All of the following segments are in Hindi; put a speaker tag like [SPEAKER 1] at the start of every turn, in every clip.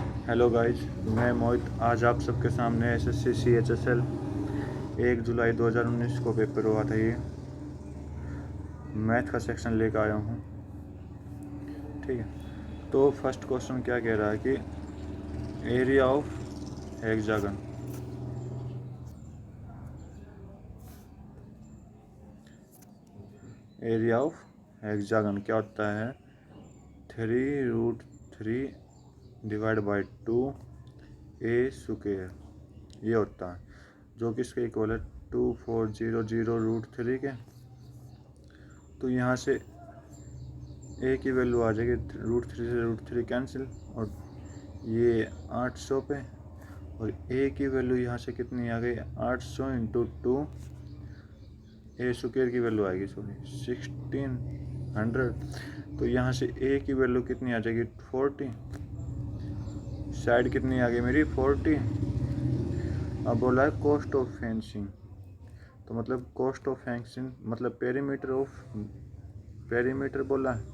[SPEAKER 1] हेलो गाइज, मैं मोहित। आज आप सबके सामने एसएससी CHSL 1 जुलाई 2019 को पेपर हुआ था। ये मैथ का सेक्शन लेकर आया हूँ। ठीक है, तो फर्स्ट क्वेश्चन क्या कह रहा है कि area of hexagon. Area of hexagon क्या होता है? 3√3 डिवाइड बाई 2 ए स्क्वायर, ये होता है, जो कि इसके इक्वल है 2400√3 के। तो यहाँ से ए की वैल्यू आ जाएगी √3 से √3 कैंसिल, और ये 800 पे, और ए की वैल्यू यहाँ से कितनी आ गई? 800 इंटू 2, ए स्क्वायर की वैल्यू आएगी 1600। तो यहाँ से ए की वैल्यू कितनी आ जाएगी? 40। साइड कितनी आ गई मेरी? 40। अब बोला है कॉस्ट ऑफ फेंसिंग, तो मतलब कॉस्ट ऑफ फेंसिंग मतलब पेरीमीटर बोला है।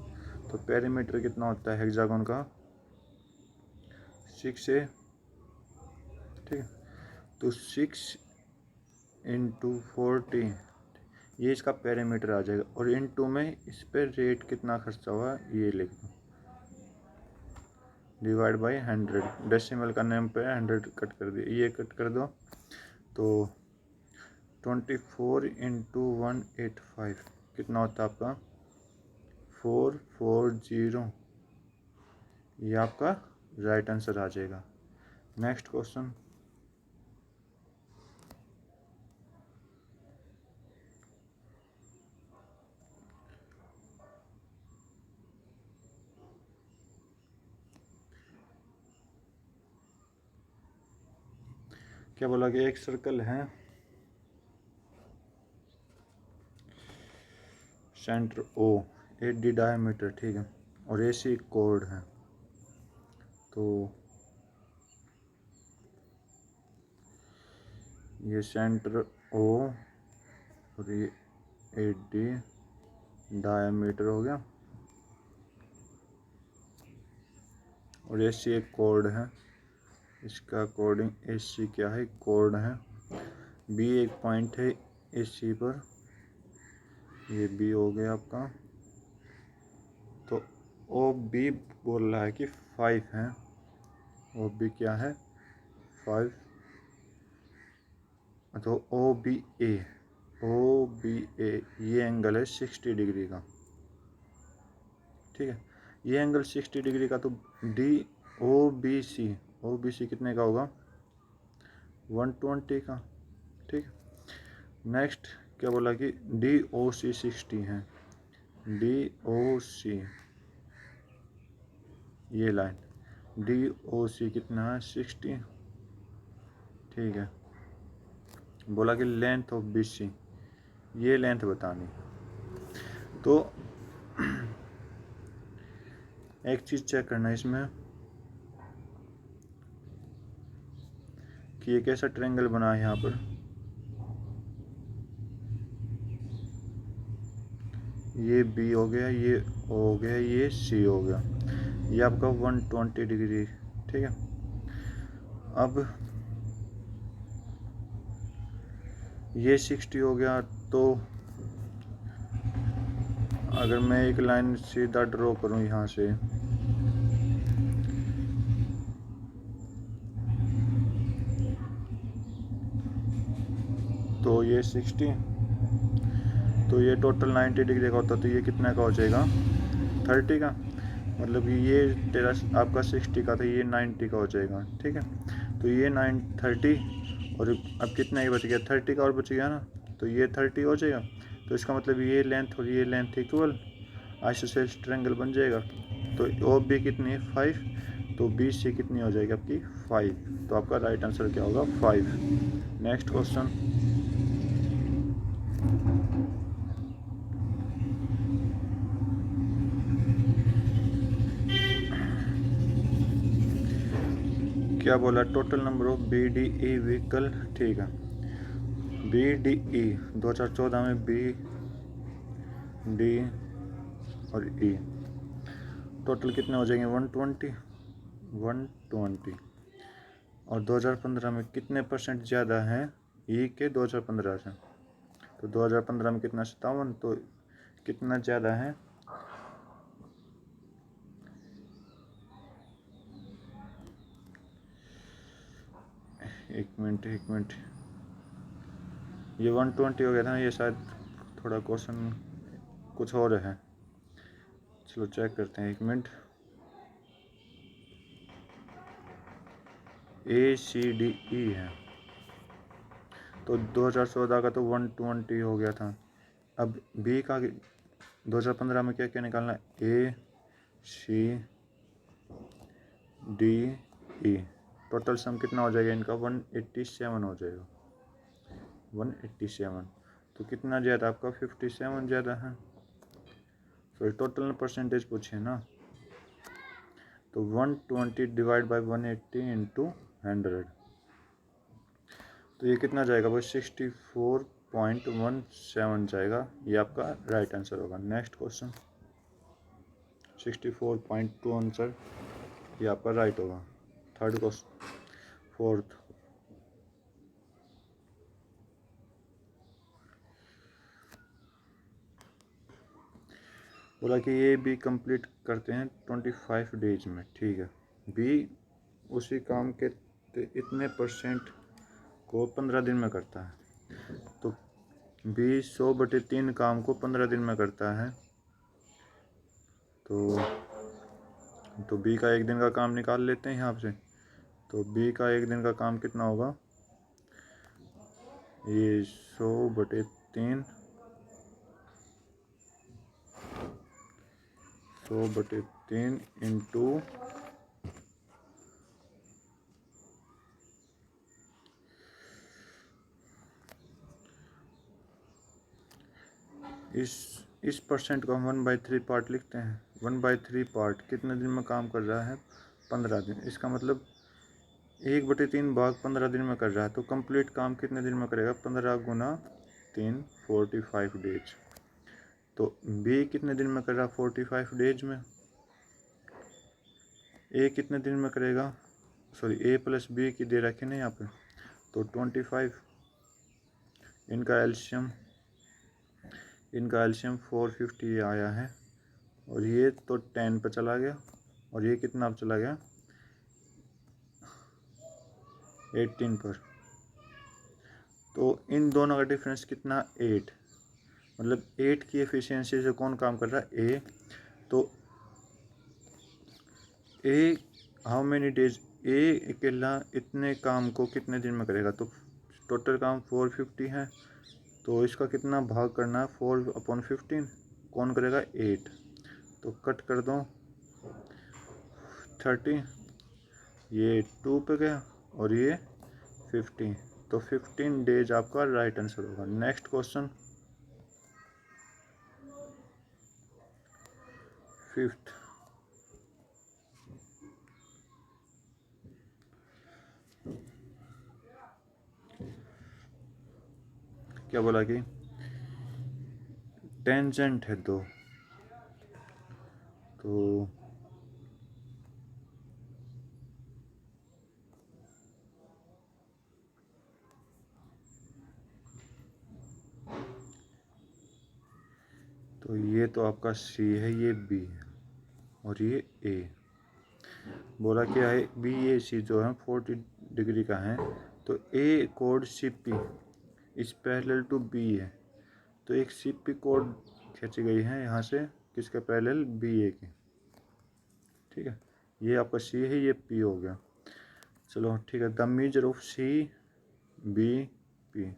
[SPEAKER 1] तो पेरीमीटर कितना होता है हेक्सागन का? 6A। ठीक है, तो 6 इंटू 40, ये इसका पेरीमीटर आ जाएगा, और इनटू में इस पर रेट कितना खर्चा हुआ ये लिख दो, डिवाइड बाई 100। डेसिमल का नेम पे 100 कट कर दिया, ये कट कर दो, तो 24 इंटू 185 कितना होता है आपका? 440। ये आपका राइट आंसर आ जाएगा। नेक्स्ट क्वेश्चन, क्या बोला कि एक सर्कल है, सेंटर O, 8D डायमीटर, ठीक है, और AC कोड है। तो ये सेंटर O और ये 8D डायमीटर हो गया, और AC एक कोड है, इसका अकॉर्डिंग AC क्या है? कोड है। B एक पॉइंट है AC पर, ये B हो गया आपका। तो OB बोल रहा है कि 5 है। OB क्या है? 5। तो OBA ये एंगल है 60 डिग्री का। ठीक है, ये एंगल 60 डिग्री का, तो OBC कितने का होगा? 120 का। ठीक है, नेक्स्ट क्या बोला कि DOC 60 है। DOC ये लाइन, DOC कितना है? 60। ठीक है, बोला कि लेंथ ऑफ BC, ये लेंथ बतानी। तो एक चीज़ चेक करना इसमें कि ये कैसा ट्रायंगल बना है। यहाँ पर ये B हो गया, ये O हो गया, ये C हो गया, ये आपका 120 डिग्री। ठीक है, अब ये 60 हो गया, तो अगर मैं एक लाइन सीधा ड्रॉ करूं यहाँ से, तो ये 60, तो ये टोटल 90 डिग्री का होता, तो ये कितना का हो जाएगा? 30 का। मतलब कि ये तेरा आपका 60 का था, ये 90 का हो जाएगा। ठीक है, तो ये 30, और अब कितना ही बच गया? 30 का और बच गया ना, तो ये 30 हो जाएगा। तो इसका मतलब ये लेंथ और ये लेंथ इक्वल, आइसोसेल्स ट्रायंगल बन जाएगा। तो OB कितनी है? 5। तो BC कितनी हो जाएगी आपकी? 5। तो आपका राइट आंसर क्या होगा? 5। नेक्स्ट क्वेश्चन, क्या बोला? Total number of BDE vehicle. ठीक है, BDE 2014 में B, D और E टोटल कितने हो जाएंगे? 120। 120 और 2015 में कितने % ज़्यादा है ई के 2015 से? तो 2015 में कितना 57, तो कितना ज़्यादा है? एक मिनट, ये 120 हो गया था ना, ये शायद थोड़ा क्वेश्चन कुछ और है, चलो चेक करते हैं, एक मिनट। ACDE है, तो 2014 का तो 120 हो गया था। अब बी का 2015 में क्या क्या निकालना है? ACDE टोटल सम कितना हो जाएगा इनका? 187 हो जाएगा, 187। तो कितना ज़्यादा आपका? 57 ज़्यादा है। तो टोटल परसेंटेज पूछे ना, तो 120 डिवाइड बाई 180 इंटू 100, तो ये कितना जाएगा भाई? 64.17 जाएगा। ये आपका राइट आंसर होगा। नेक्स्ट क्वेश्चन 64.2 आंसर, ये आपका राइट होगा। थर्ड क्वेश्चन, फोर्थ, बोला कि ये भी कंप्लीट करते हैं 25 डेज में। ठीक है, बी उसी काम के इतने % को 15 दिन में करता है, तो बी 100/3 काम को 15 दिन में करता है, तो बी का एक दिन का काम निकाल लेते हैं यहाँ से। तो बी का एक दिन का काम कितना होगा? ये 100/3 इंटू इस % को हम 1/3 पार्ट लिखते हैं। 1/3 पार्ट कितने दिन में काम कर रहा है? 15 दिन। इसका मतलब 1/3 भाग 15 दिन में कर रहा है, तो कंप्लीट काम कितने दिन में करेगा? 15 गुना 3, 45 डेज। तो बी कितने दिन में कर रहा है? 45 डेज में। ए कितने दिन में करेगा? सॉरी, ए प्लस बी की दे रखे ना यहाँ पे, तो 25। इनका एल्शियम 450 आया है, और ये तो 10 पे चला गया, और ये कितना अब चला गया? 18 पर। तो इन दोनों का डिफरेंस कितना? 8। मतलब 8 की एफिशिएंसी से कौन काम कर रहा है? ए। तो ए हाउ मेनी डेज? ए अकेला इतने काम को कितने दिन में करेगा? तो टोटल काम 450 है, तो इसका कितना भाग करना है? 4/15। कौन करेगा? 8। तो कट कर दो 30, ये 2 पे गया, और ये 15, तो 15 डेज आपका राइट आंसर होगा। नेक्स्ट क्वेश्चन, फिफ्थ, क्या बोला कि टेंजेंट है 2, तो ये तो आपका सी है, ये बी है, और ये ए। बोला क्या है? बी ए सी जो है 40 डिग्री का है, तो A code C P is parallel to B है, तो एक सी पी कोड खींची गई है यहाँ से, किसके पैरेलल? बी ए के। ठीक है, ये आपका सी है, ये पी हो गया। चलो ठीक है, the measure of C B P,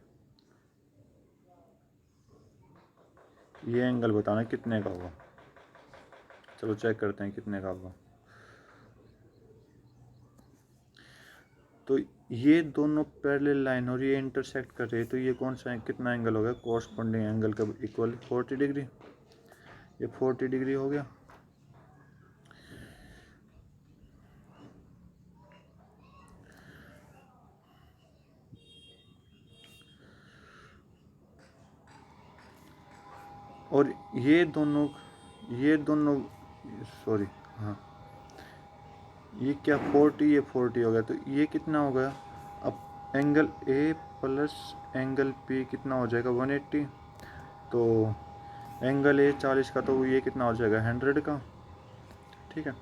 [SPEAKER 1] ये एंगल बताना कितने का होगा। चलो चेक करते हैं कितने का होगा। तो ये दोनों पैरेलल लाइन और ये इंटरसेक्ट कर रहे हैं, तो ये कौन सा है? कितना एंगल हो गया? कॉरस्पॉन्डिंग एंगल का इक्वल 40 डिग्री। ये 40 डिग्री हो गया। और ये दोनों सॉरी, हाँ, ये क्या 40, ये 40 हो गया, तो ये कितना हो गया। अब angle A plus angle P कितना हो जाएगा 180। तो एंगल ए 40 का, तो ये कितना हो जाएगा 100 का। ठीक है,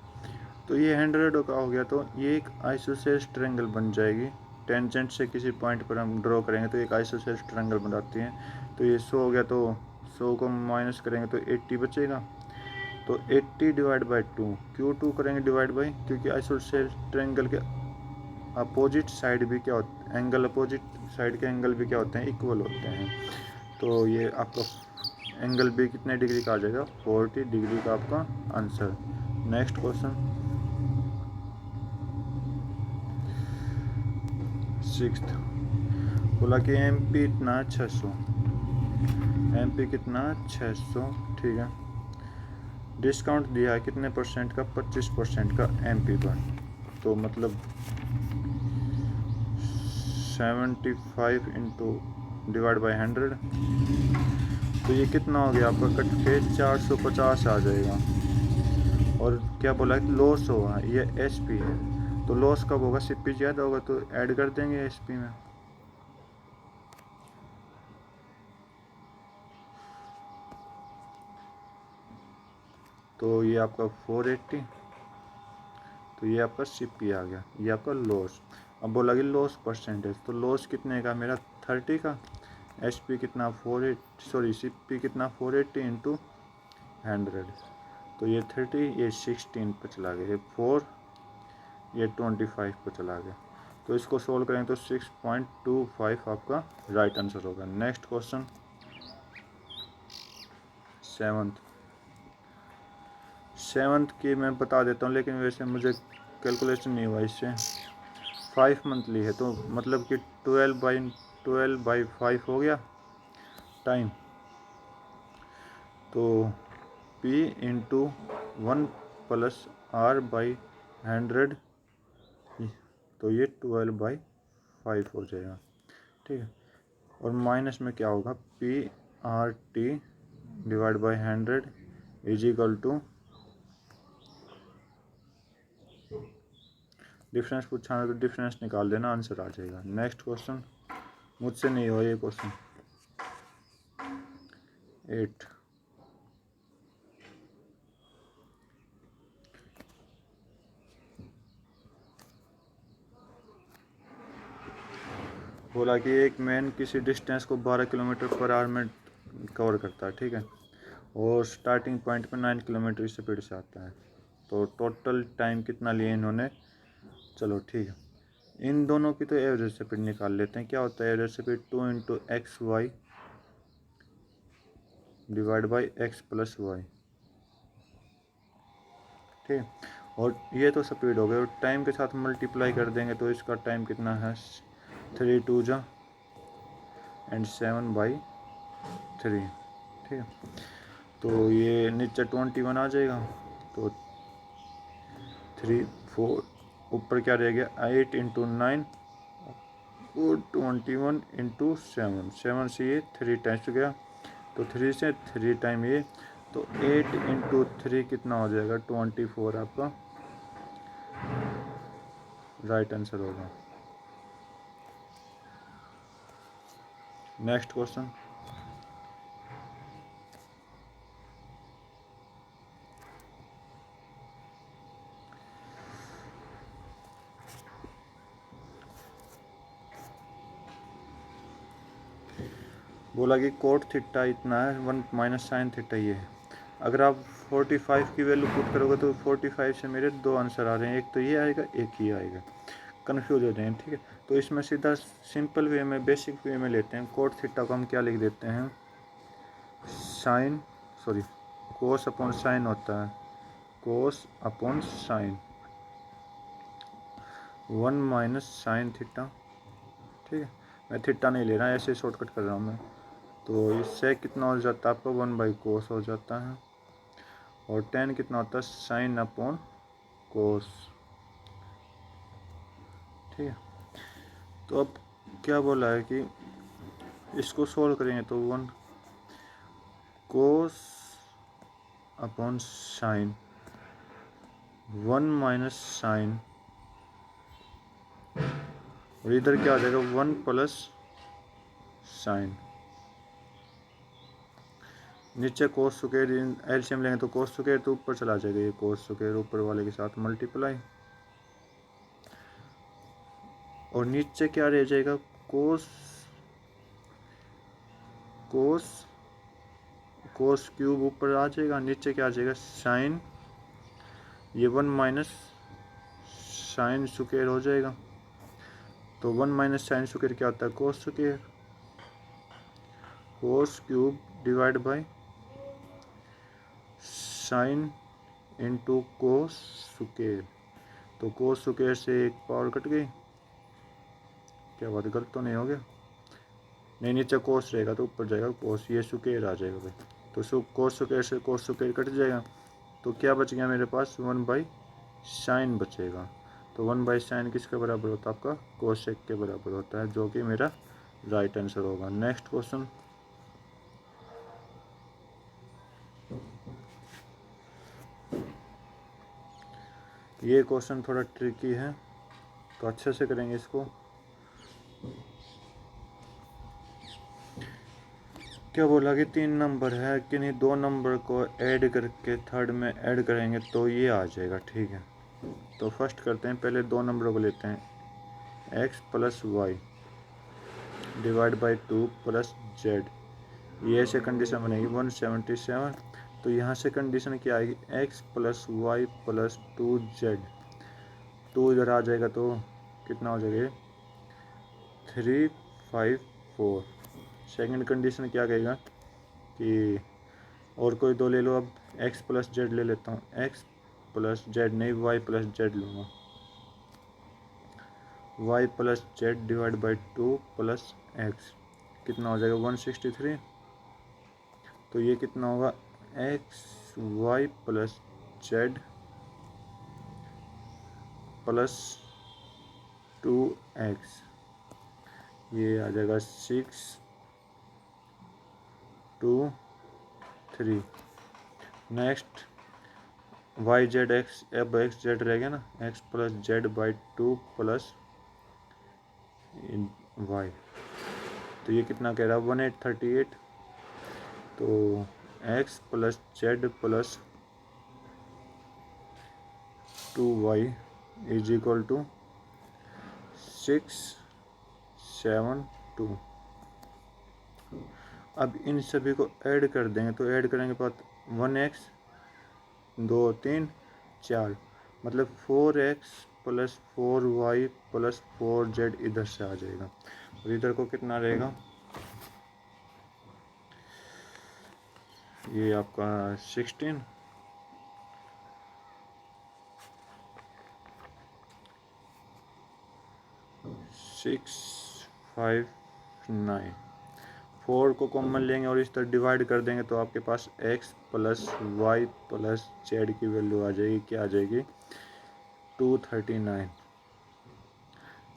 [SPEAKER 1] तो ये 100 का हो गया, तो ये एक आइसोसेलेस ट्रायंगल बन जाएगी। टेंजेंट से किसी पॉइंट पर हम ड्रॉ करेंगे तो एक आइसोसेलेस ट्रायंगल बनाती हैं। तो ये 100 हो गया, तो 100 को माइनस करेंगे तो 80 बचेगा। तो 80 डिवाइड बाई 2, क्यों 2 करेंगे डिवाइड बाई, क्योंकि आइसोसेलेस ट्रायंगल के अपोजिट साइड भी क्या होते हैं, एंगल अपोजिट साइड के एंगल भी क्या होते हैं, इक्वल होते हैं। तो ये आपका एंगल बी कितने डिग्री का आ जाएगा, 40 डिग्री का आपका आंसर। नेक्स्ट क्वेश्चन 6th, बोला कि एम पी इतना 600, एम पी कितना 600। ठीक है, डिस्काउंट दिया है कितने परसेंट का, 25% का एम पी पर। तो मतलब 75 इंटू डिवाइड बाई 100, तो ये कितना हो गया आपका, कट के 450 आ जाएगा। और क्या बोला है, लॉस होगा, ये एस पी है, तो लॉस कब होगा, सी पी ज़्यादा होगा तो ऐड कर देंगे एस पी में। तो ये आपका 480, तो ये आपका सी पी आ गया, ये आपका लॉस। अब बोला कि लॉस परसेंटेज, तो लॉस कितने का मेरा 30 का, एस पी कितना 480, सॉरी सी पी कितना 480 इंटू 100, तो ये 30, ये 16 पर चला गया, ये 4, ये 25 पर चला गया। तो इसको सोल्व करेंगे तो 6.25 आपका राइट आंसर होगा। नेक्स्ट क्वेश्चन 7th की मैं बता देता हूँ, लेकिन वैसे मुझे कैलकुलेशन नहीं हुआ इससे। 5 मंथली है, तो मतलब कि 12/5 हो गया टाइम। तो P into 1 plus R by 100, तो ये 12/5 हो जाएगा। ठीक है, और माइनस में क्या होगा, PRT divide by 100 is equal to, difference पूछा है तो डिफरेंस निकाल देना, आंसर आ जाएगा। नेक्स्ट क्वेश्चन, मुझसे नहीं हुआ ये क्वेश्चन। 8, बोला कि एक मैन किसी डिस्टेंस को 12 किलोमीटर पर आवर में कवर करता है। ठीक है, और स्टार्टिंग पॉइंट पर 9 किलोमीटर स्पीड से आता है। तो टोटल टाइम कितना लिए इन्होंने, चलो ठीक है, इन दोनों की तो एवरेज स्पीड निकाल लेते हैं। क्या होता है average speed, 2 into x y divide by x plus y. ठीक है, और ये तो स्पीड हो गई, और टाइम के साथ मल्टीप्लाई कर देंगे तो इसका टाइम कितना है, 3 2 जा एंड 7/3। ठीक है, तो ये नीचे 21 आ जाएगा, तो 3 4 ऊपर क्या रह गया, 8 इंटू 9 और 21 इंटू 7, 7 से ये 3 टाइम्स गया, तो 3 से 3 टाइम ये, तो 8 इंटू 3 कितना हो जाएगा, 24 आपका राइट आंसर होगा। नेक्स्ट क्वेश्चन, बोला कि कोट थीटा इतना है, 1 माइनस साइन थीटा ये है। अगर आप 45 की वैल्यू पुट करोगे तो 45 से मेरे 2 आंसर आ रहे हैं, एक तो ये आएगा एक ही आएगा, कन्फ्यूज हो जाएंगे। ठीक है, तो इसमें सीधा सिंपल वे में, बेसिक वे में लेते हैं। कोट थीटा को हम क्या लिख देते हैं, sine, sorry cos upon sine होता है, cos upon sine 1 minus sine theta. ठीक है, मैं थीटा नहीं ले रहा, ऐसे शॉर्टकट कर रहा हूँ मैं। तो इससे कितना हो जाता है आपका, 1/कोस हो जाता है, और 10 कितना होता है, साइन अपॉन कोस। ठीक है, तो अब क्या बोला है कि इसको सोल्व करेंगे तो 1 cos upon sine 1 minus sine, और इधर क्या आ जाएगा 1 प्लस साइन। नीचे कोस स्क्वायर एलसीएम लेंगे तो कोस स्क्वायर तो ऊपर चला जाएगा, ये कोस स्क्वायर ऊपर वाले के साथ मल्टीप्लाई, और नीचे क्या रह जाएगा कोस कोस कोस क्यूब ऊपर आ जाएगा, नीचे क्या आ जाएगा साइन, ये 1 माइनस साइन स्क्वायर हो जाएगा। तो 1 माइनस साइन स्क्वायर क्या होता है cos square, cos cube divide by sine into cos square. तो कोस स्क्वायर से एक पावर कट गई, क्या बात गलत तो नहीं हो गया, नहीं नीचे कोस रहेगा तो ऊपर जाएगा कोस, ये स्क्वायर आ जाएगा भाई। तो कोस स्क्वायर से कोस स्क्वायर कट जाएगा, तो क्या बच गया मेरे पास 1 बाई साइन बचेगा। तो 1 बाई साइन किसके बराबर होता है आपका कोसेक के बराबर होता है, जो कि मेरा राइट आंसर होगा। नेक्स्ट क्वेश्चन, ये क्वेश्चन थोड़ा ट्रिकी है तो अच्छे से करेंगे इसको। क्या बोला कि 3 नंबर है कि नहीं, 2 नंबर को ऐड करके थर्ड में ऐड करेंगे तो ये आ जाएगा, ठीक है। तो फर्स्ट करते हैं, पहले 2 नंबरों को लेते हैं, x plus y divide by 2 plus z, ये ऐसे कंडीशन बनेगी 177। तो यहाँ से कंडीशन क्या आएगी x plus y plus 2 z, 2 इधर आ जाएगा तो कितना हो जाएगा 354। सेकंड कंडीशन क्या कहेगा कि और कोई 2 ले लो, अब x प्लस जेड ले लेता हूँ, x प्लस जेड नहीं y प्लस जेड लूँगा, y plus z divide by 2 plus x, कितना हो जाएगा 163। तो ये कितना होगा x y plus z plus 2x, ये आ जाएगा 6 2 3। नेक्स्ट वाई जेड एक्स, अब एक्स जेड रह गया ना, x plus z by 2 plus y, तो ये कितना कह रहा है 1838। तो x plus z plus 2y is equal to 672। अब इन सभी को ऐड कर देंगे, तो ऐड करेंगे बाद 1x 2 3 4, मतलब 4x plus 4y plus 4z इधर से आ जाएगा, और इधर को कितना रहेगा, ये आपका 16 659। 4 को कॉमन लेंगे और इस तरह डिवाइड कर देंगे तो आपके पास x plus y plus z की वैल्यू आ जाएगी, क्या आ जाएगी 239।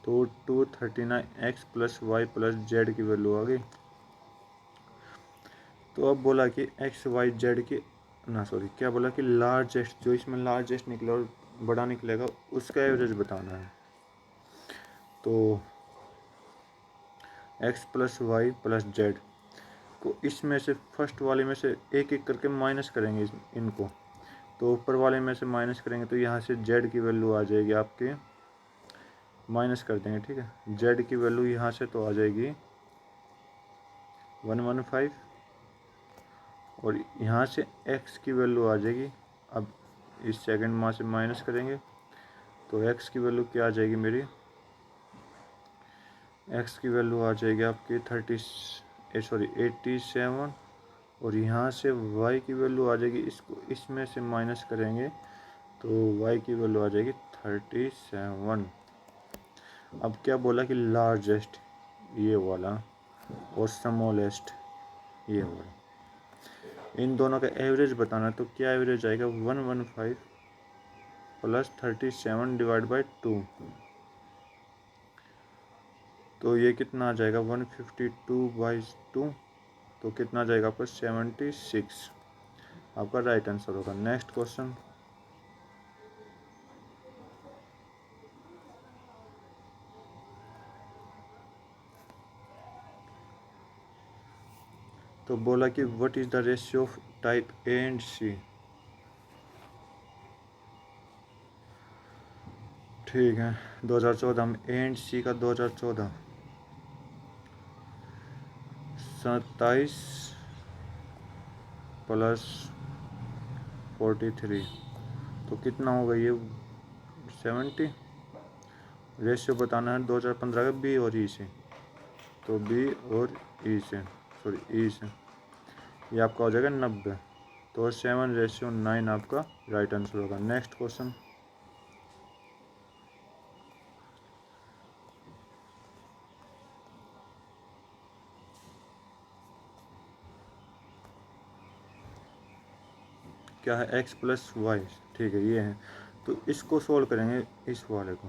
[SPEAKER 1] तो 239 x plus y plus z की वैल्यू आ गई। तो अब बोला कि एक्स वाई जेड की ना सॉरी क्या बोला कि लार्जेस्ट, जो इसमें लार्जेस्ट निकला और बड़ा निकलेगा उसका एवरेज बताना है। तो x plus y plus z को इसमें से फर्स्ट वाले में से एक एक करके माइनस करेंगे इनको, तो ऊपर वाले में से माइनस करेंगे तो यहाँ से जेड की वैल्यू आ जाएगी आपके, माइनस कर देंगे, ठीक है। जेड की वैल्यू यहाँ से तो आ जाएगी 115, और यहाँ से x की वैल्यू आ जाएगी, अब इस सेकंड माँ से माइनस करेंगे तो x की वैल्यू क्या आ जाएगी मेरी, x की वैल्यू आ जाएगी आपकी 87, और यहाँ से y की वैल्यू आ जाएगी, इसको इसमें से माइनस करेंगे तो y की वैल्यू आ जाएगी 37। अब क्या बोला कि लार्जेस्ट ये वाला और स्मॉलेस्ट ये वाला, इन दोनों का एवरेज बताना है। तो क्या एवरेज आएगा 115 प्लस 37 डिवाइड बाई 2, तो ये कितना आ जाएगा 152/2, तो कितना आ जाएगा आपका 76, आपका राइट आंसर होगा। नेक्स्ट क्वेश्चन, तो बोला कि what is the ratio of type A and C. ठीक है, 2014 में ए एंड सी का 2014 27 प्लस 43, तो कितना होगा ये 70। रेशियो बताना है 2015 का बी और ई से, तो बी और ई से, सॉरी ई से, ये आपका हो जाएगा 90। तो 7:9 आपका राइट आंसर होगा। नेक्स्ट क्वेश्चन, क्या है, x प्लस वाई। ठीक है, ये है, तो इसको सोल्व करेंगे इस वाले को,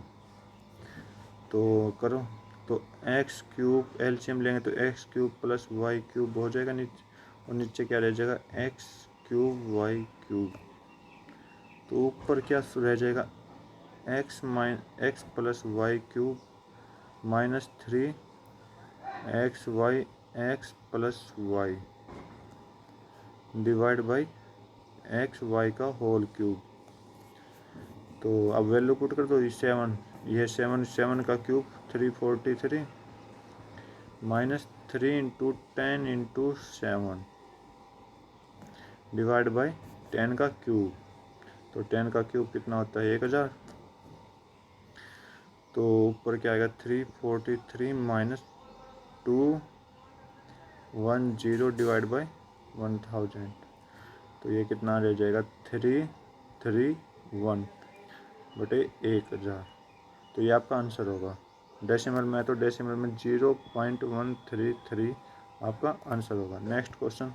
[SPEAKER 1] तो करो। तो एक्स क्यूब एलसीएम लेंगे तो x cube plus y cube हो जाएगा नीचे, और नीचे क्या रह जाएगा, एक्स क्यूब वाई क्यूब। तो ऊपर क्या रह जाएगा, x plus y cube -3 x y x plus y divide by x y का होल क्यूब। तो अब वैल्यू पुट कर दो, 7, ये 7 का cube 343 -3 into 10 into 7 divide by 10 का क्यूब। तो 10 का क्यूब कितना होता है, 1000। तो ऊपर क्या आएगा, 343 -210 डिवाइड बाई 1000। तो ये कितना रह जाएगा, 331 बटे 1000। तो ये आपका आंसर होगा। डेसिमल में तो डेसिमल में 0.133 आपका आंसर होगा। Next question,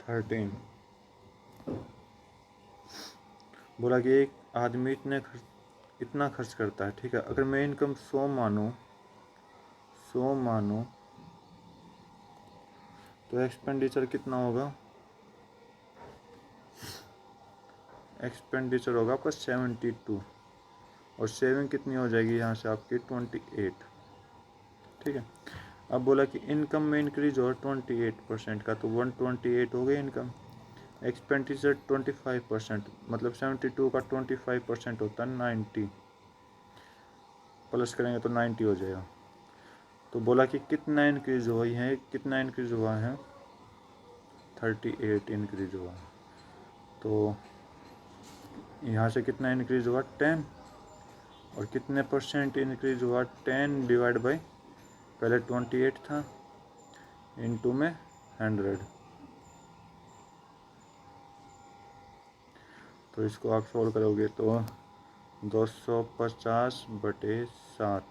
[SPEAKER 1] thirteen. बोला कि एक आदमी इतना खर्च करता है, ठीक है। अगर मैं इनकम 100 मानूँ तो एक्सपेंडिचर कितना होगा, एक्सपेंडिचर होगा आपका 72, और सेविंग कितनी हो जाएगी यहाँ से आपकी 28। ठीक है, अब बोला कि इनकम में इंक्रीज हो 28% का, तो 128 हो गई इनकम। एक्सपेंडिचर 25%, मतलब 72 का 25% होता है 90, प्लस करेंगे तो 90 हो जाएगा। तो बोला कि कितना इंक्रीज हुआ है, कितना इंक्रीज हुआ है, 38 इंक्रीज हुआ। तो यहाँ से कितना इंक्रीज हुआ, 10, और कितने परसेंट इंक्रीज हुआ, 10 डिवाइड बाई, पहले 28 था, इनटू में 100। तो इसको आप सोल्व करोगे तो 250/7,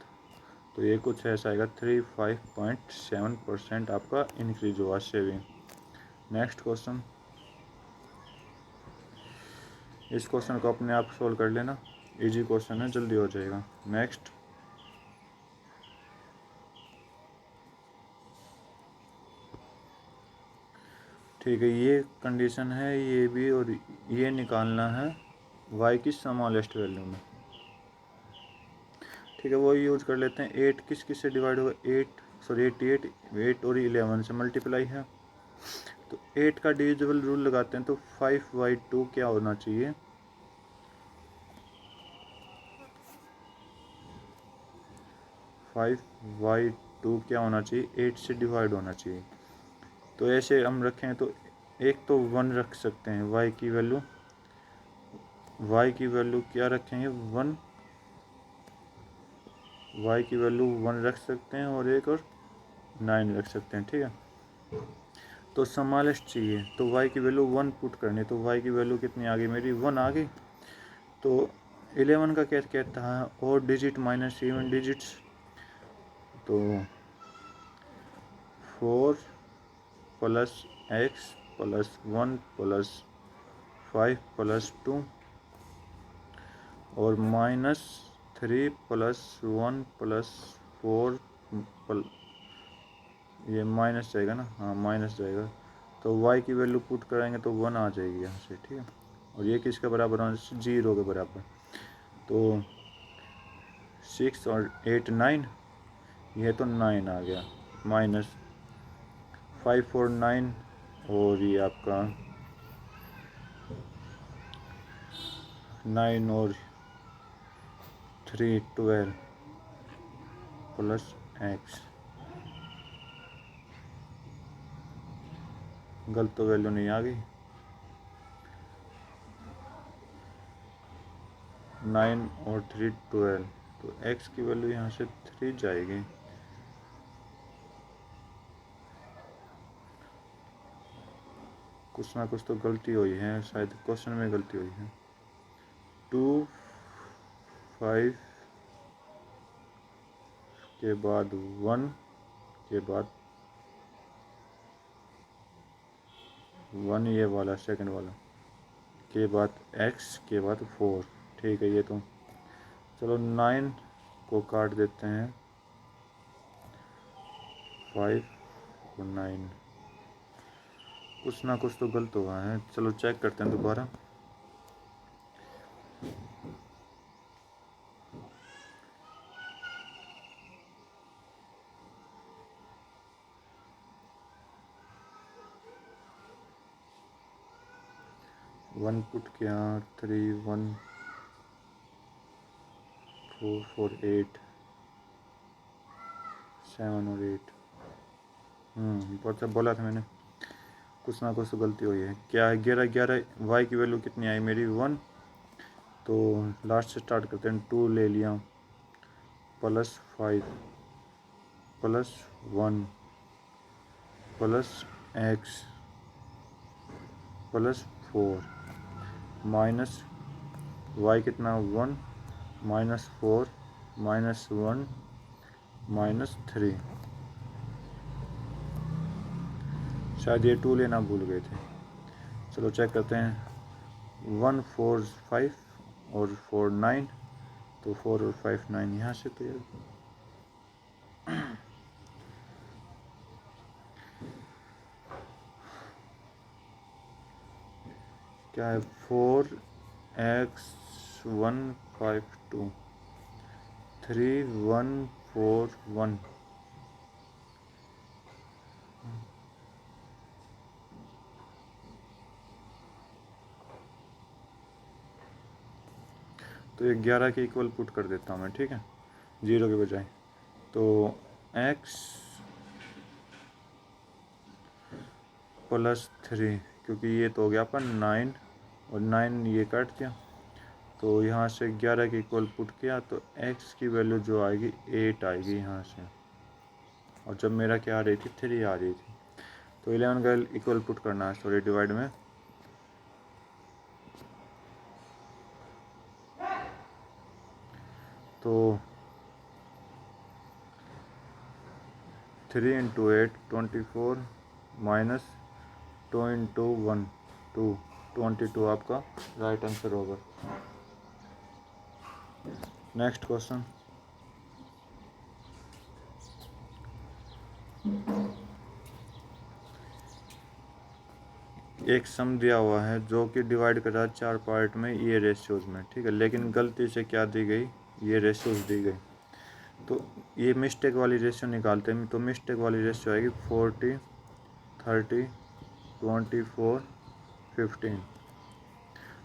[SPEAKER 1] तो ये कुछ ऐसा आएगा, 35.7% आपका इंक्रीज हुआ सेविंग। नेक्स्ट क्वेश्चन, इस क्वेश्चन को अपने आप सोल्व कर लेना, इजी क्वेश्चन है, जल्दी हो जाएगा। नेक्स्ट, ठीक है, ये कंडीशन है ये भी, और ये निकालना है y की स्मॉलेस्ट वैल्यू में। ठीक है, वो यूज कर लेते हैं। 8 किस किस से डिवाइड होगा, 8 और 11 से मल्टीप्लाई है। तो 8 का डिविजिबल रूल लगाते हैं, तो 5/2 क्या होना चाहिए, 5/2 क्या होना चाहिए, 8 से डिवाइड होना चाहिए। तो ऐसे हम रखें तो एक तो 1 रख सकते हैं, y की वैल्यू क्या रखेंगे, 1, y की वैल्यू 1 रख सकते हैं, और एक और 9 रख सकते हैं। ठीक है, तो स्मॉलेस्ट चाहिए, तो y की वैल्यू 1 पुट करनी, तो y की वैल्यू कितनी आ गई मेरी, 1 आ गई। तो 11 का क्या कहता है, और डिजिट माइनस इवन डिजिट्स, तो 4 + x + 1 + 5 + 2 और -3 + 1 + 4 ये माइनस जाएगा ना, हाँ माइनस जाएगा। तो y की वैल्यू पुट कराएंगे तो 1 आ जाएगी यहाँ से। ठीक है, और ये किसके बराबर होना चाहिए, 0 के बराबर। तो 6 और 8 9, ये तो 9 आ गया, माइनस 5 और 9, और ये आपका 9 और 3 12 प्लस x। गलत तो वैल्यू नहीं आ गई, 9 और 3 12, तो x की वैल्यू यहाँ से 3 जाएगी। कुछ ना कुछ तो गलती हुई है, शायद क्वेश्चन में गलती हुई है। 2 5 के बाद 1 के बाद 1, ये वाला सेकंड वाला के बाद x के बाद 4, ठीक है। ये तो चलो 9 को काट देते हैं, 5 और 9, कुछ ना कुछ तो गलत हुआ है। चलो चेक करते हैं दोबारा। वन पुट किया, 3 1 4 4 8 7 और 8, बहुत अच्छा बोला था मैंने, कुछ ना कुछ तो गलती हुई है। क्या है, 11 11, y की वैल्यू कितनी आई मेरी 1, तो लास्ट से स्टार्ट करते हैं। 2 ले लिया, plus 5 plus 1 plus x plus 4 minus y कितना 1 माइनस 4 माइनस 1 माइनस 3, शायद ये 2 लेना भूल गए थे। चलो चेक करते हैं। 1 4 5 और 4 9, तो 4 और 5 9 यहाँ से, तो ये क्या है, 4 x 1 5 2 3 1 4 1, तो ये 11 के इक्वल पुट कर देता हूँ मैं, ठीक है, 0 के बजाय। तो x प्लस 3, क्योंकि ये तो हो गया अपन 9 और 9 ये काट दिया, तो यहाँ से 11 के इक्वल पुट किया, तो x की वैल्यू जो आएगी 8 आएगी यहाँ से, और जब मेरा क्या आ रही थी 3 आ रही थी। तो 11 का इक्वल पुट करना है, सॉरी डिवाइड में, तो 3 इंटू 8 24 माइनस 2 इंटू 1 2 22 आपका राइट आंसर होगा। Next question. एक सम दिया हुआ है जो कि डिवाइड कर रहा है 4 पार्ट में, ये रेशियोज में, ठीक है, लेकिन गलती से क्या दी गई, ये रेशियोज दी गई। तो ये मिस्टेक वाली रेशियो निकालते हैं। तो मिस्टेक वाली रेशियो आएगी 40 30 24 15,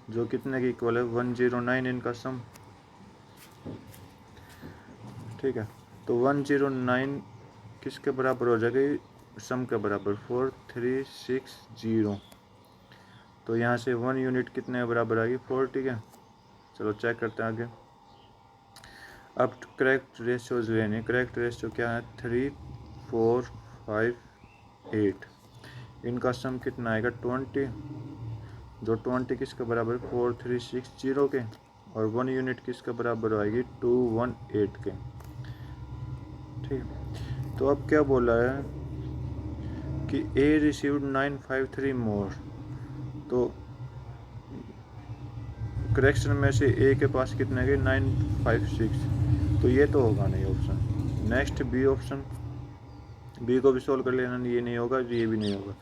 [SPEAKER 1] जो कितने की इक्वल है 109 इनका सम, ठीक है। तो 109 किसके बराबर हो जाएगी, सम के बराबर 4360। तो यहाँ से 1 यूनिट कितने बराबर आएगी 40 के। चलो चेक करते हैं आगे। अब करेक्ट रेशियोज लेने, करेक्ट रेशियो क्या है 3 4 5 8, इनका सम कितना आएगा 20, जो 20 किसके बराबर 4360 के, और 1 यूनिट किसके बराबर आएगी 218 के, ठीक। तो अब क्या बोला है कि A रिसीव्ड 953 मोर, तो करेक्शन में से A के पास कितने गए 956, तो ये तो होगा नहीं option. Next B option, B को भी सोल्व कर लेना, ये नहीं होगा, ये भी नहीं होगा।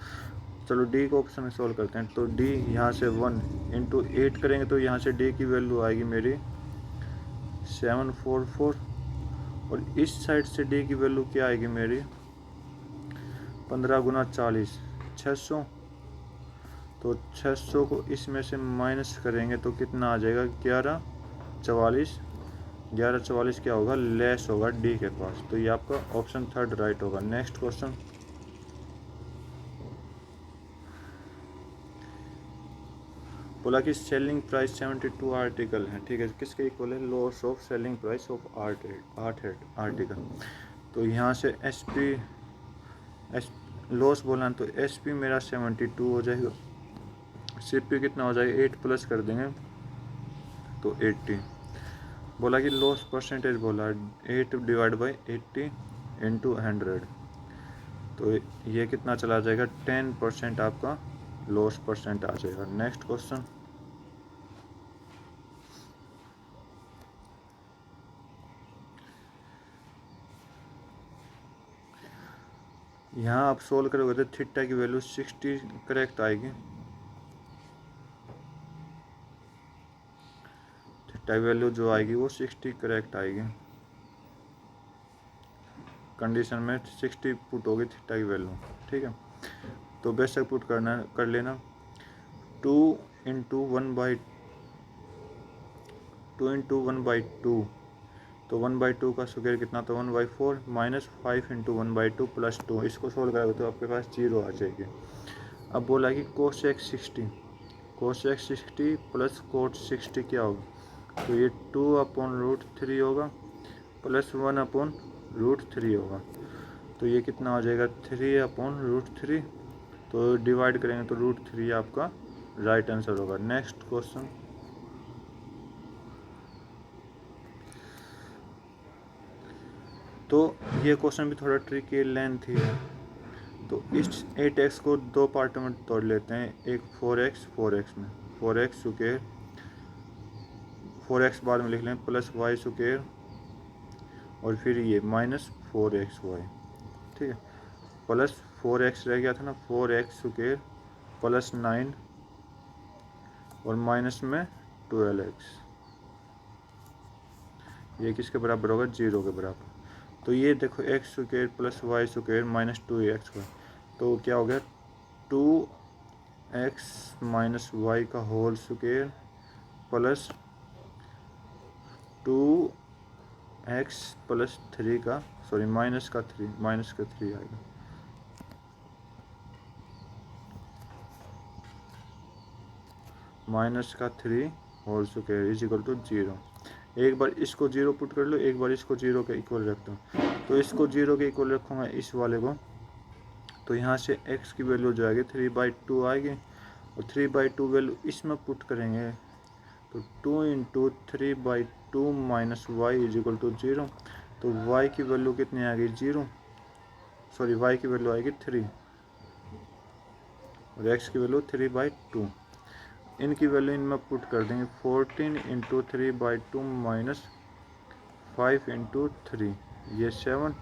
[SPEAKER 1] चलो डी को ऑप्शन में सोल्व करते हैं। तो डी यहाँ से 1 इंटू 8 करेंगे तो यहाँ से डी की वैल्यू आएगी मेरी 744, और इस साइड से डी की वैल्यू क्या आएगी मेरी 15 गुना 40 600। तो 600 को इसमें से माइनस करेंगे तो कितना आ जाएगा 1144। 1144 क्या होगा, लेस होगा डी के पास। तो ये आपका ऑप्शन थर्ड राइट होगा। नेक्स्ट क्वेश्चन, बोला कि सेलिंग प्राइस 72 आर्टिकल है, ठीक है, किसके इक्वल है, loss of selling price of article. तो यहाँ से लॉस बोला है तो एसपी मेरा 72 हो जाएगा, सीपी कितना हो जाएगा 8 प्लस कर देंगे तो 80। बोला कि लॉस परसेंटेज बोला 8 डिवाइड बाई 80 इंटू 100, तो ये कितना चला जाएगा 10% आपका लॉस परसेंट आ जाएगा। नेक्स्ट क्वेश्चन, यहाँ आप सोल्व करोगे तो थीटा की वैल्यू 60 करेक्ट आएगी। थीटा की वैल्यू जो आएगी वो 60 करेक्ट आएगी। कंडीशन में 60 पुट होगी थीटा की वैल्यू, ठीक है। तो बेशक पुट कर लेना 2 इंटू 1/2, तो 1/2 का स्क्वायर कितना, तो 1/4 माइनस 5 इंटू 1/2 प्लस 2। इसको सोल्व करोगे तो आपके पास 0 आ जाएगी। अब बोला कि cos x 60 प्लस cot 60 क्या होगा, तो ये 2/√3 होगा प्लस 1/√3 होगा। तो ये कितना हो जाएगा 3/√3। तो डिवाइड करेंगे तो √3 आपका राइट आंसर होगा। नेक्स्ट क्वेश्चन, तो ये क्वेश्चन भी थोड़ा ट्रिकी लेंथ ही है। तो इस 8x को दो पार्टों में तोड़ लेते हैं, एक 4x में 4x स्क्वायर 4x बाद में लिख लें प्लस y स्क्वायर और फिर ये माइनस 4xy, ठीक है, प्लस 4x रह गया था ना, 4x स्क्वायर प्लस 9 और माइनस में 12x, ये किसके बराबर होगा 0 के बराबर। तो ये देखो x square plus y square minus 2xy, तो क्या हो गया 2x माइनस y का whole square plus 2x plus 3 का माइनस का 3 आएगा। माइनस का 3 whole square is equal to 0। एक बार इसको 0 पुट कर लो, एक बार इसको 0 के इक्वल रखता हूँ। तो इसको 0 के इक्वल रखूँगा इस वाले को, तो यहाँ से x की वैल्यू जो आएगी 3/2 आएगी, और 3/2 वैल्यू इसमें पुट करेंगे तो 2 into 3/2 minus y is equal to 0। तो y की वैल्यू कितनी आएगी 0, y की वैल्यू आएगी 3 और x की वैल्यू 3/2। इनकी वैल्यू इनमें पुट कर देंगे 14 इंटू 3/2 माइनस 5 इंटू 3, ये 7,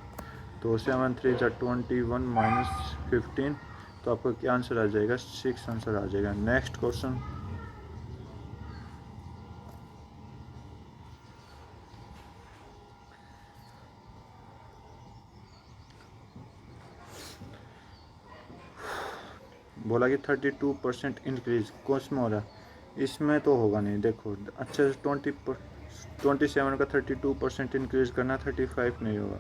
[SPEAKER 1] तो 7 3 जा 21 माइनस 15, तो आपका क्या आंसर आ जाएगा 6 आंसर आ जाएगा। नेक्स्ट क्वेश्चन, बोला कि 32% इंक्रीज कौन में हो रहा है, इसमें तो होगा नहीं। देखो अच्छे से 27 का 32% इंक्रीज करना, 35 नहीं होगा,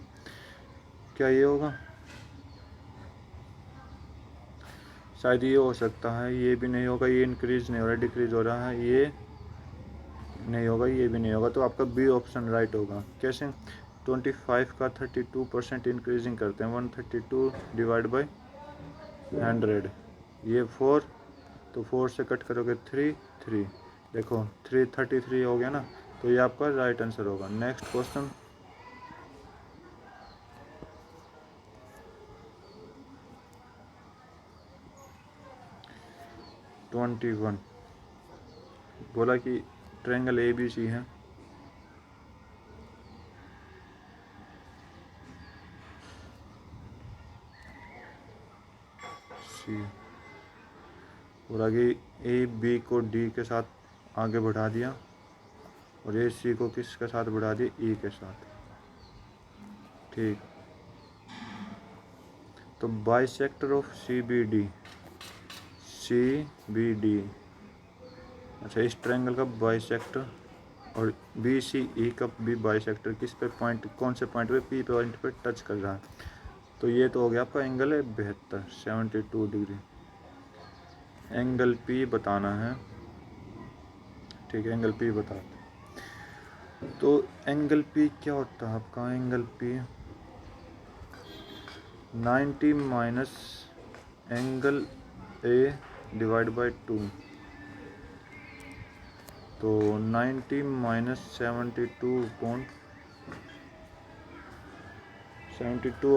[SPEAKER 1] क्या ये होगा, शायद ये हो सकता है, ये भी नहीं होगा, ये इंक्रीज नहीं हो रहा डिक्रीज हो रहा है, ये नहीं होगा, ये भी नहीं होगा। तो आपका बी ऑप्शन राइट होगा। कैसे, 25 का 32% इंक्रीजिंग करते हैं, 132 डिवाइड बाई 100, ये 4, तो 4 से कट करोगे 3, देखो 333 हो गया ना, तो ये आपका राइट आंसर होगा। नेक्स्ट क्वेश्चन, ट्वेंटी वन, बोला कि ट्रायंगल ABC है, सी और आगे ए बी को डी के साथ आगे बढ़ा दिया और ए सी को किसके साथ बढ़ा दिया, ई के साथ। ठीक, तो bisector of C B D, अच्छा इस ट्रायंगल का बाइसेक्टर और बी सी ई का भी बाइसेक्टर किस पे पॉइंट, कौन से पॉइंट पे, पी पॉइंट पे टच कर रहा है। तो ये तो हो गया आपका एंगल है 72 डिग्री। एंगल पी बताना है, ठीक है, एंगल पी बता। तो एंगल पी क्या होता है आपका, angle P 90 minus angle A divide by 2। तो 90 माइनस 72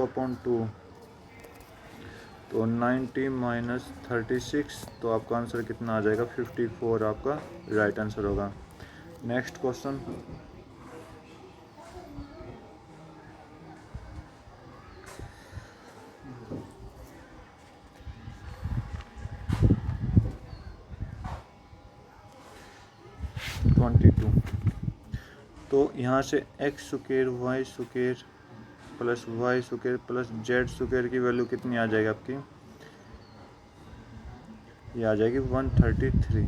[SPEAKER 1] अपॉन 2, तो 90 माइनस 36, तो आपका आंसर कितना आ जाएगा, 54 आपका राइट आंसर होगा। नेक्स्ट क्वेश्चन, तो यहाँ से x square y square plus y square plus z square की वैल्यू कितनी आ जाएगी आपकी, ये आ जाएगी 133।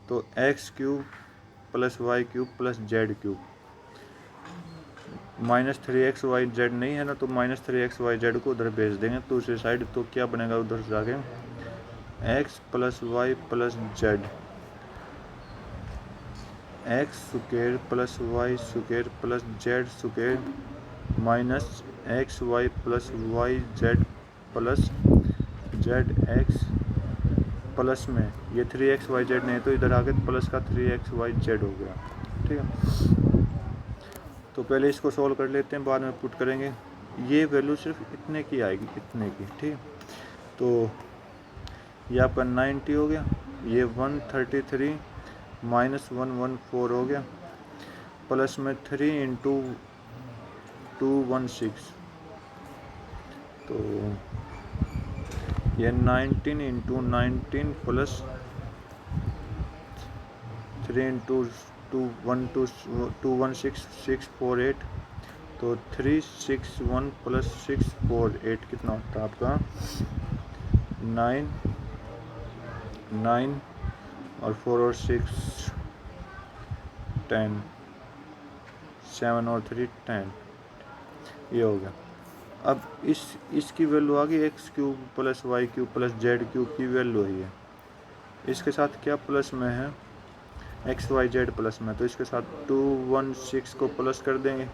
[SPEAKER 1] तो x cube plus y cube plus z cube, -3x y z नहीं है ना, तो -3x y z को उधर भेज देंगे दूसरी साइड। तो क्या बनेगा उधर से जाके, x plus y plus z, x square plus y square plus z square minus x y plus y z plus z x plus में ये 3x y z नहीं है, तो इधर आके प्लस का 3x y z हो गया। ठीक है, तो पहले इसको सॉल्व कर लेते हैं, बाद में पुट करेंगे। ये वैल्यू सिर्फ इतने की आएगी, इतने की। ठीक, तो ये आपका 90 हो गया, ये 133 माइनस 114 हो गया, प्लस में 3 इंटू 216, तो ये 19 इंटू 19 प्लस 3 इंटू 216 648, तो 361 प्लस 648 कितना होता है आपका 9 और 4 और 6 10, 7 और 3 10, ये हो गया। अब इसकी वैल्यू आ गई x cube plus y cube plus z cube की वैल्यू है ये, इसके साथ क्या प्लस में है, एक्स वाई जेड प्लस में, तो इसके साथ 216 को प्लस कर देंगे,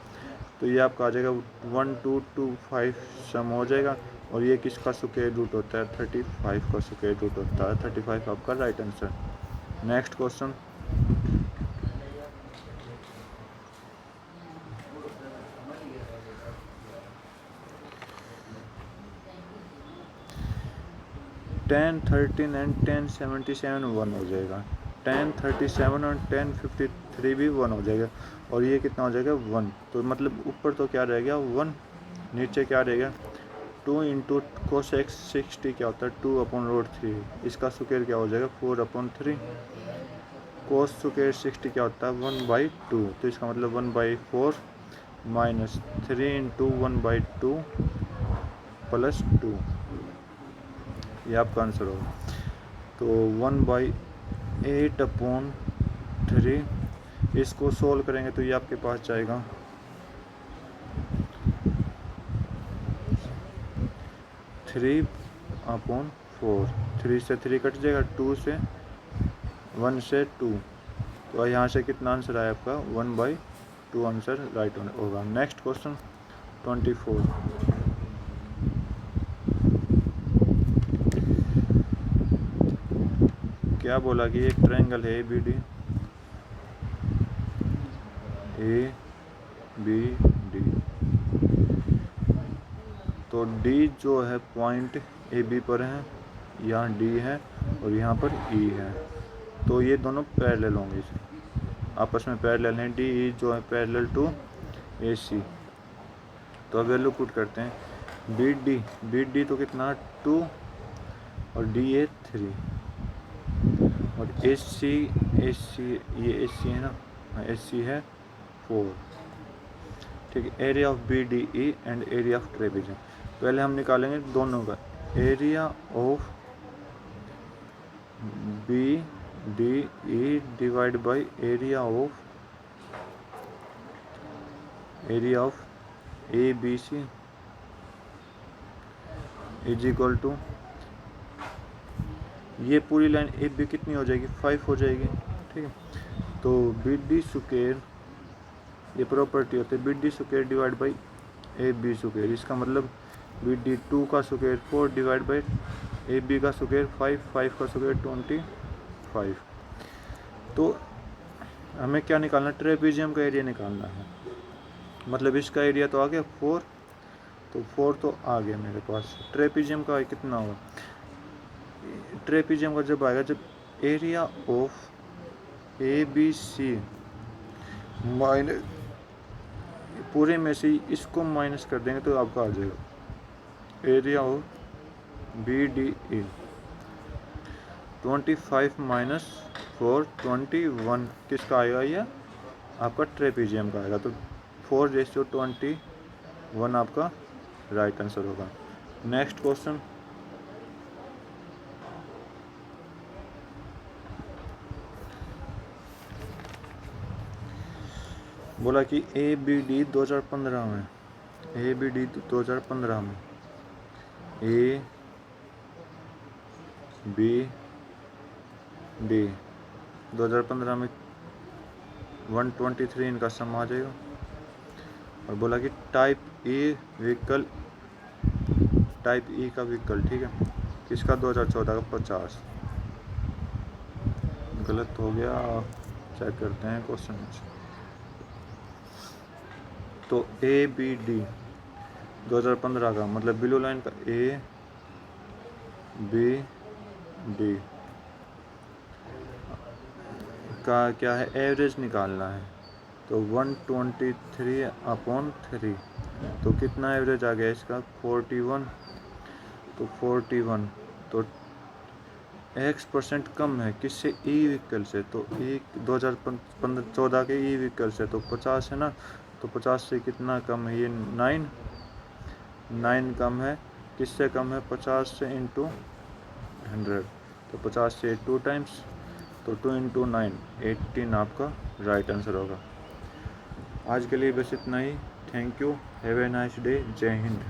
[SPEAKER 1] तो ये आपका आ जाएगा 1225 सम हो जाएगा। और ये किसका स्क्वायर रूट होता है, 35 का स्क्वायर रूट होता है, 35 आपका right answer. Next question, ten 13 and 1077 1 हो जाएगा, 1037 और 1053 भी 1 हो जाएगा, और ये कितना हो जाएगा 1। तो मतलब ऊपर तो क्या रह गया 1, नीचे क्या रहेगा 2 इंटू कोस एक्स 60 क्या होता है 2/√3, इसका स्क्वायर क्या हो जाएगा 4/3, कोस स्क्वायर 60 क्या होता है 1/2, तो इसका मतलब 1/4 माइनस 3 इंटू 1/2 प्लस 2, ये आपका आंसर होगा। तो 1/8/3, इसको सोल्व करेंगे तो ये आपके पास जाएगा 3/4, 3 से 3 कट जाएगा, 2 से 1 से 2, तो यहाँ से कितना आंसर आया आपका 1/2 आंसर राइट होगा। नेक्स्ट क्वेश्चन 24, क्या बोला कि एक ट्रायंगल है ABD, तो D जो है पॉइंट AB पर है, यहाँ D है और यहाँ पर E है, तो ये दोनों पैरेलल होंगे, आपस में पैरेलल हैं, DE जो है पैरेलल टू AC। तो वैल्यू पुट करते हैं, BD तो कितना 2 और डी ए 3 और एस सी ये एस सी है ना, एस सी है 4। ठीक है, area of B D E and area of trapezium. पहले हम निकालेंगे दोनों का area of B D E divide by area of A B C is equal to, ये पूरी लाइन ए बी कितनी हो जाएगी 5 हो जाएगी। ठीक है, तो बी डी स्क्वायर, ये प्रॉपर्टी होती है B D square divide by A B square. इसका मतलब बी डी 2 का square 4 divide by A B का स्क्वायर 5 का स्क्वायर 25। तो हमें क्या निकालना, ट्रेपेजियम का एरिया निकालना है। मतलब इसका एरिया तो आ गया 4, तो 4 तो आ गया मेरे पास। ट्रेपेजियम का कितना होगा, ट्रेपेजियम का जब आएगा, जब area of A B C minus पूरे में से इसको माइनस कर देंगे तो आपका आ जाएगा area of B D A 25 माइनस 4 21। किसका आएगा, ये आपका ट्रेपेजियम का आएगा। तो 4:21 आपका राइट आंसर होगा। नेक्स्ट क्वेश्चन, बोला कि ए बी डी 2015 में, ए बी डी 2015 में ए बी डी 2015 में 123 इनका सम आ जाएगा। और बोला कि टाइप ई का व्हीकल, ठीक है, किसका 2014 का 50। गलत हो गया, चेक करते हैं क्वेश्चन। तो ए बी डी 2015 का मतलब ब्लू लाइन का ए बी डी का क्या है, एवरेज निकालना है। तो 123/3, तो कितना एवरेज आ गया इसका 41। तो 41 तो x% कम है किससे, ई व्हीकल से। तो ई 2014 के ई व्हीकल से तो 50 है ना, तो 50 से कितना कम है, ये 9 कम है। किससे कम है, 50 से इंटू 100, तो 50 से 2 टाइम्स, तो 2 × 9 18 आपका राइट आंसर होगा। आज के लिए बस इतना ही। Thank you, have a nice day, जय हिंद।